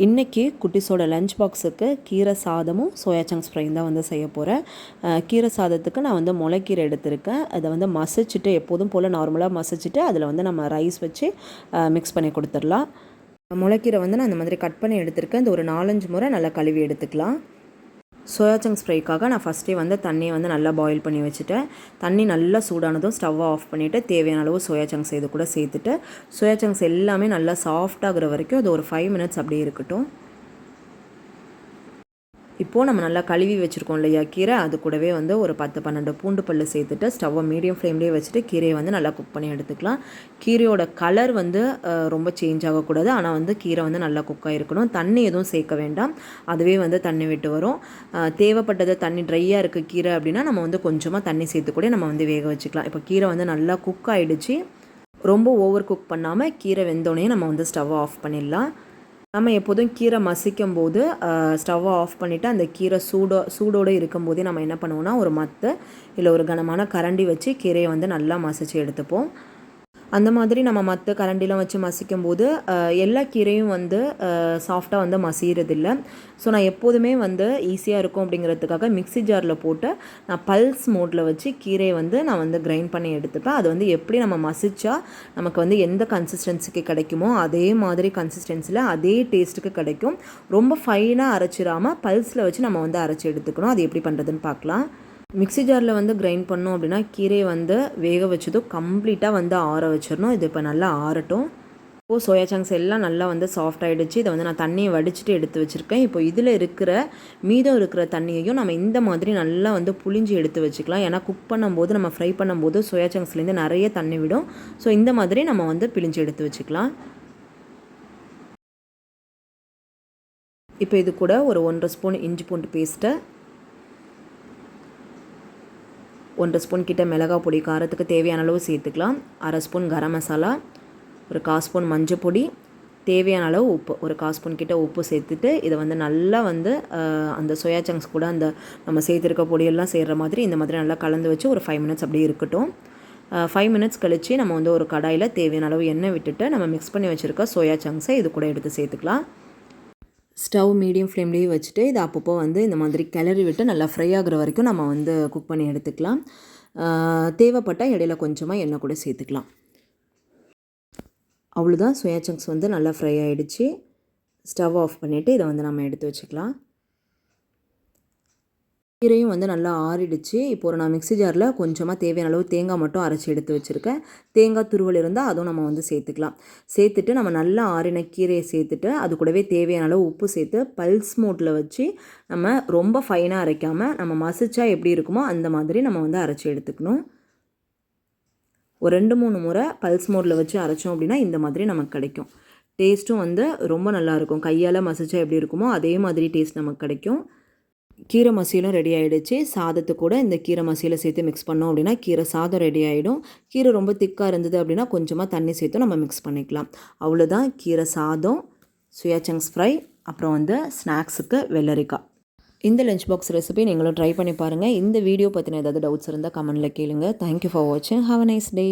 இன்றைக்கி குட்டிஸோட லஞ்ச் பாக்ஸுக்கு கீரை சாதமும் சோயா சங்க்ஸ் ஃப்ரையும் தான் வந்து செய்ய போகிறேன். கீரை சாதத்துக்கு நான் வந்து முளைக்கீரை எடுத்திருக்கேன். அதை வந்து மசிச்சுட்டு எப்போதும் போல் நார்மலாக மசிச்சுட்டு அதில் வந்து நம்ம ரைஸ் வச்சு மிக்ஸ் பண்ணி கொடுத்துடலாம். முளைக்கீரை வந்து நான் இந்த மாதிரி கட் பண்ணி எடுத்திருக்கேன். இந்த ஒரு 4-5 முறை நல்லா கழுவி எடுத்துக்கலாம். சோயா சங்க்ஸ் ஃப்ரைக்காக நான் ஃபஸ்ட்டே வந்து தண்ணியை வந்து நல்லா பாயில் பண்ணி வச்சுட்டேன். தண்ணி நல்லா சூடானதும் ஸ்டவ்வை ஆஃப் பண்ணிவிட்டு தேவையான அளவு சோயா சங்க்ஸ் இது கூட சேர்த்துட்டு சோயா சங்க்ஸ் எல்லாமே நல்லா சாஃப்டாகிற வரைக்கும் அது ஒரு 5 மினிட்ஸ் அப்படியே இருக்கட்டும். இப்போது நம்ம நல்லா கழுவி வச்சுருக்கோம் இல்லையா கீரை, அது கூடவே வந்து ஒரு 10-12 பூண்டு பல் சேர்த்துட்டு ஸ்டவ்வை மீடியம் ஃப்ளேம்லேயே வச்சுட்டு கீரையை வந்து நல்லா குக் பண்ணி எடுத்துக்கலாம். கீரையோட கலர் வந்து ரொம்ப சேஞ்ச் ஆகக்கூடாது, ஆனால் வந்து கீரை வந்து நல்லா குக் ஆகிருக்கணும். தண்ணி எதுவும் சேர்க்க வேண்டாம், அதுவே வந்து தண்ணி விட்டு வரும். தேவைப்பட்டது தண்ணி ட்ரையாக இருக்குது கீரை அப்படின்னா நம்ம வந்து கொஞ்சமாக தண்ணி சேர்த்து கூட நம்ம வந்து வேக வச்சுக்கலாம். இப்போ கீரை வந்து நல்லா குக் ஆகிடுச்சு. ரொம்ப ஓவர் குக் பண்ணாமல் கீரை வெந்தோடனே நம்ம வந்து ஸ்டவ்வை ஆஃப் பண்ணிடலாம். நம்ம எப்போதும் கீரை மசிக்கும் போது ஸ்டவ்வை ஆஃப் பண்ணிவிட்டு அந்த கீரை சூடோடு இருக்கும்போதே நம்ம என்ன பண்ணுவோம்னா ஒரு மத்து இல்லை ஒரு கனமான கரண்டி வச்சு கீரையை வந்து நல்லா மசித்து எடுத்துப்போம். அந்த மாதிரி நம்ம மற்ற கரண்டிலாம் வச்சு மசிக்கும் போது எல்லா கீரையும் வந்து சாஃப்டாக வந்து மசிகிறதில்ல. ஸோ நான் எப்போதுமே வந்து ஈஸியாக இருக்கும் அப்படிங்கிறதுக்காக மிக்ஸி ஜாரில் போட்டு நான் பல்ஸ் மோட்டில் வச்சு கீரையை வந்து நான் வந்து கிரைண்ட் பண்ணி எடுத்துப்பேன். அது வந்து எப்படி நம்ம மசிச்சா நமக்கு வந்து எந்த கன்சிஸ்டன்சிக்கு கிடைக்குமோ அதே மாதிரி கன்சிஸ்டன்சியில் அதே டேஸ்ட்டுக்கு கிடைக்கும். ரொம்ப ஃபைனாக அரைச்சிடாமல் பல்ஸில் வச்சு நம்ம வந்து அரைச்சி எடுத்துக்கணும். அது எப்படி பண்ணுறதுன்னு பார்க்கலாம். மிக்ஸி ஜாரில் வந்து கிரைண்ட் பண்ணோம் அப்படின்னா கீரையை வந்து வேக வச்சதும் கம்ப்ளீட்டாக வந்து ஆற வச்சிடணும். இது இப்போ நல்லா ஆறட்டும். இப்போது சோயா சங்க்ஸ் எல்லாம் நல்லா வந்து சாஃப்ட் ஆகிடுச்சு. இதை வந்து நான் தண்ணியை வடிச்சிட்டு எடுத்து வச்சுருக்கேன். இப்போ இதில் மீதம் இருக்கிற தண்ணியையும் நம்ம இந்த மாதிரி நல்லா வந்து புளிஞ்சு எடுத்து வச்சுக்கலாம். ஏன்னா குக் பண்ணும்போது நம்ம ஃப்ரை பண்ணும்போது சோயா சங்க்ஸ்லேருந்து நிறைய தண்ணி விடும். ஸோ இந்த மாதிரி நம்ம வந்து பிழிஞ்சு எடுத்து வச்சுக்கலாம். இப்போ இது கூட ஒரு 1.5 ஸ்பூன் இஞ்சி பூண்டு பேஸ்ட்டை, 1 ஸ்பூன் கிட்ட மிளகாய் பொடி காரத்துக்கு தேவையான அளவு சேர்த்துக்கலாம். 1/2 ஸ்பூன் கரம் மசாலா, ஒரு 1/4 ஸ்பூன் மஞ்சள் பொடி, தேவையான அளவு உப்பு, ஒரு 1/4 ஸ்பூன் கிட்ட உப்பு சேர்த்துட்டு இதை வந்து நல்லா வந்து அந்த சோயா சங்க்ஸ் கூட அந்த நம்ம சேர்த்துருக்க பொடியெல்லாம் சேர்கிற மாதிரி இந்த மாதிரி நல்லா கலந்து வச்சு ஒரு 5 மினிட்ஸ் அப்படியே இருக்கட்டும். 5 மினிட்ஸ் கழித்து நம்ம வந்து ஒரு கடாயில் தேவையான அளவு எண்ணெய் விட்டுட்டு நம்ம மிக்ஸ் பண்ணி வச்சுருக்க சோயா சங்க்ஸை இது கூட எடுத்து சேர்த்துக்கலாம். ஸ்டவ் மீடியம் ஃப்ளேம்லேயே வச்சுட்டு இதை அப்பப்போ வந்து இந்த மாதிரி கிளறி விட்டு நல்லா ஃப்ரை ஆகிற வரைக்கும் நம்ம வந்து குக் பண்ணி எடுத்துக்கலாம். தேவைப்பட்டால் இடையில கொஞ்சமாக எண்ணெய் கூட சேர்த்துக்கலாம். அவ்வளோதான், சோயா சங்க்ஸ் வந்து நல்லா ஃப்ரை ஆகிடுச்சு. ஸ்டவ் ஆஃப் பண்ணிவிட்டு இதை வந்து நம்ம எடுத்து வச்சுக்கலாம். கீரையும் வந்து நல்லா ஆறிடுச்சு. இப்போ நான் மிக்ஸி ஜாரில் கொஞ்சமாக தேவையான அளவு தேங்காய் மட்டும் அரைச்சி எடுத்து வச்சுருக்கேன். தேங்காய் துருவல் இருந்தால் அதுவும் நம்ம வந்து சேர்த்துக்கலாம். சேர்த்துட்டு நம்ம நல்லா ஆறின கீரையை சேர்த்துட்டு அது கூடவே தேவையான அளவு உப்பு சேர்த்து பல்ஸ் மோட்டில் வச்சு நம்ம ரொம்ப ஃபைனாக அரைக்காமல் நம்ம மசிச்சா எப்படி இருக்குமோ அந்த மாதிரி நம்ம வந்து அரைச்சி எடுத்துக்கணும். ஒரு 2-3 முறை பல்ஸ் மோட்டில் வச்சு அரைச்சோம் அப்படின்னா இந்த மாதிரி நமக்கு கிடைக்கும். டேஸ்ட்டும் வந்து ரொம்ப நல்லாயிருக்கும். கையால் மசிச்சா எப்படி இருக்குமோ அதே மாதிரி டேஸ்ட் நமக்கு கிடைக்கும். கீரை மசியலும் ரெடி ஆகிடுச்சு. சாதத்து கூட இந்த கீரை மசியலை சேர்த்து மிக்ஸ் பண்ணோம் அப்படின்னா கீரை சாதம் ரெடி ஆகிடும். கீரை ரொம்ப திக்காக இருந்தது அப்படின்னா கொஞ்சமாக தண்ணி சேர்த்து நம்ம மிக்ஸ் பண்ணிக்கலாம். அவ்வளோதான், கீரை சாதம், சோயா சங்க்ஸ் ஃப்ரை, அப்புறம் வந்து ஸ்நாக்ஸுக்கு வெள்ளரிக்காய். இந்த லஞ்ச் பாக்ஸ் ரெசிபி நீங்களும் ட்ரை பண்ணி பாருங்கள். இந்த வீடியோ பற்றின ஏதாவது டவுட்ஸ் இருந்தால் கமெண்ட்டில் கேளுங்க. தேங்க்யூ ஃபார் வாட்சிங். Have a nice day.